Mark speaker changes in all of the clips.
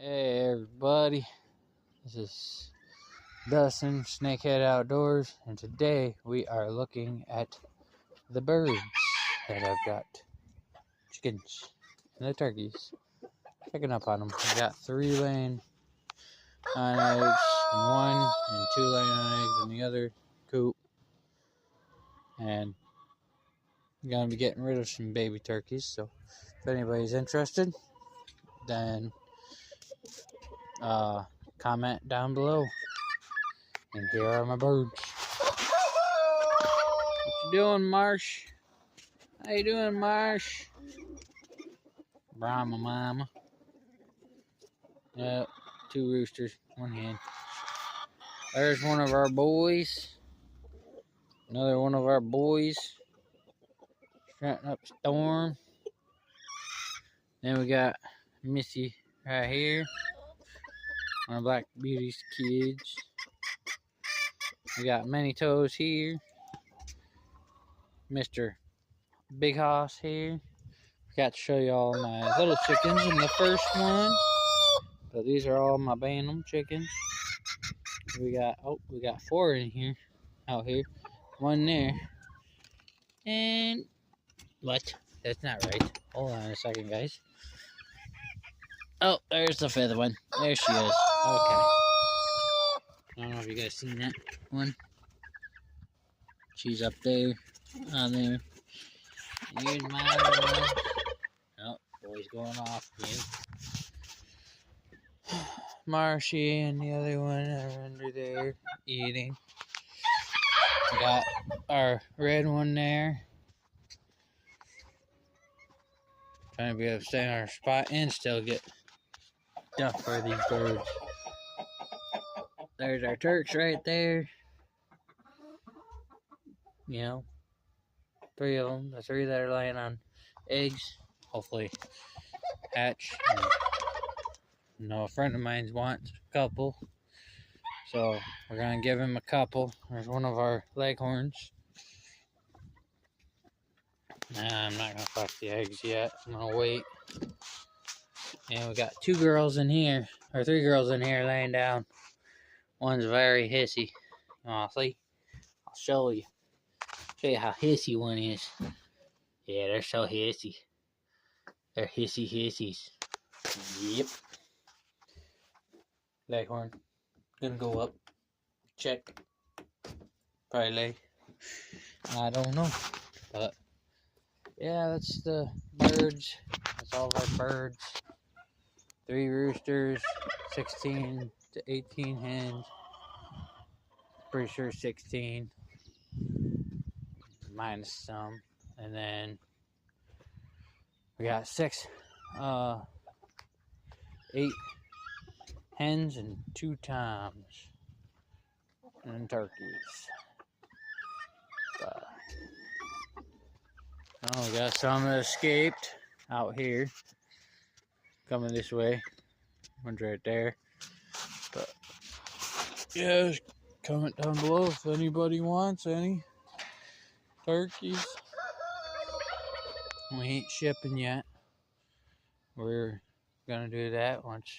Speaker 1: Hey everybody, this is Dustin, Snakehead Outdoors, and today we are looking at the birds that I've got. Chickens and the turkeys. Picking up on them. I got 3 laying on eggs, and 1 and 2 laying on eggs in the other coop. And I'm going to be getting rid of some baby turkeys, so if anybody's interested, then comment down below. And here are my birds. What you doing, Marsh? How you doing, Marsh? Brahma mama. Yep, 2 roosters, 1 hen. There's one of our boys. Another one of our boys. Strutting up Storm. Then we got Missy right here. One of Black Beauty's kids. We got Many Toes here. Mr. Big Hoss here. Forgot to show you all my little chickens in the first one. But these are all my Bantam chickens. We got 4 in here, out here. 1 there. And what? That's not right. Hold on a second, guys. Oh, there's the 5th one. There she is. Okay. I don't know if you guys seen that one. She's up there, on there. Here's my other one. Oh, boy's going off again. Marshy and the other one are under there eating. We got our red one there. Trying to be able to stay in our spot and still get stuff for these birds. There's our turks right there. You know, 3 of them. The 3 that are laying on eggs. Hopefully hatch. And, a friend of mine wants a couple. So we're going to give him a couple. There's one of our leghorns. Nah, I'm not going to fuck the eggs yet. I'm going to wait. And we got 2 girls in here. Or 3 girls in here laying down. One's very hissy. Oh, see? I'll show you. Show you how hissy one is. Yeah, they're so hissy. They're hissy hissies. Yep. Leghorn. Gonna go up. Check. Probably lay. I don't know. But yeah, that's the birds. That's all of our birds. 3 roosters. 16 to 18 hens. Pretty sure 16. Minus some. And then we got 8 hens and 2 toms and turkeys. Oh, we got some that escaped out here, coming this way. One's right there. But yeah, comment down below if anybody wants any turkeys. We ain't shipping yet. We're gonna do that once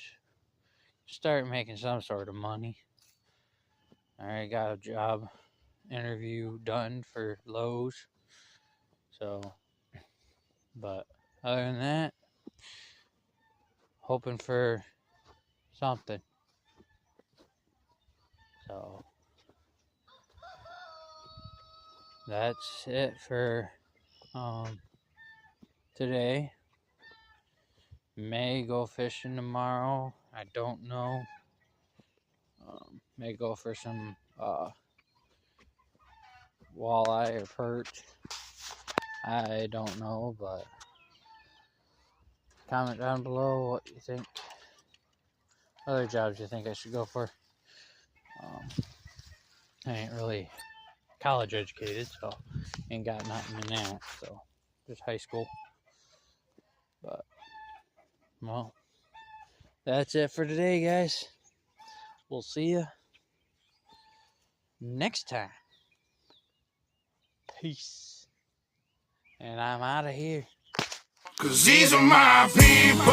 Speaker 1: start making some sort of money. I already got a job interview done for Lowe's. So, but other than that, hoping for something. So, that's it for today. May go fishing tomorrow. I don't know. May go for some walleye or perch. I don't know, but comment down below what you think. Other jobs you think I should go for. I ain't really college educated, so ain't got nothing in that. So just high school. But well, that's it for today, guys. We'll see you next time. Peace. And I'm out of here. 'Cause these are my people.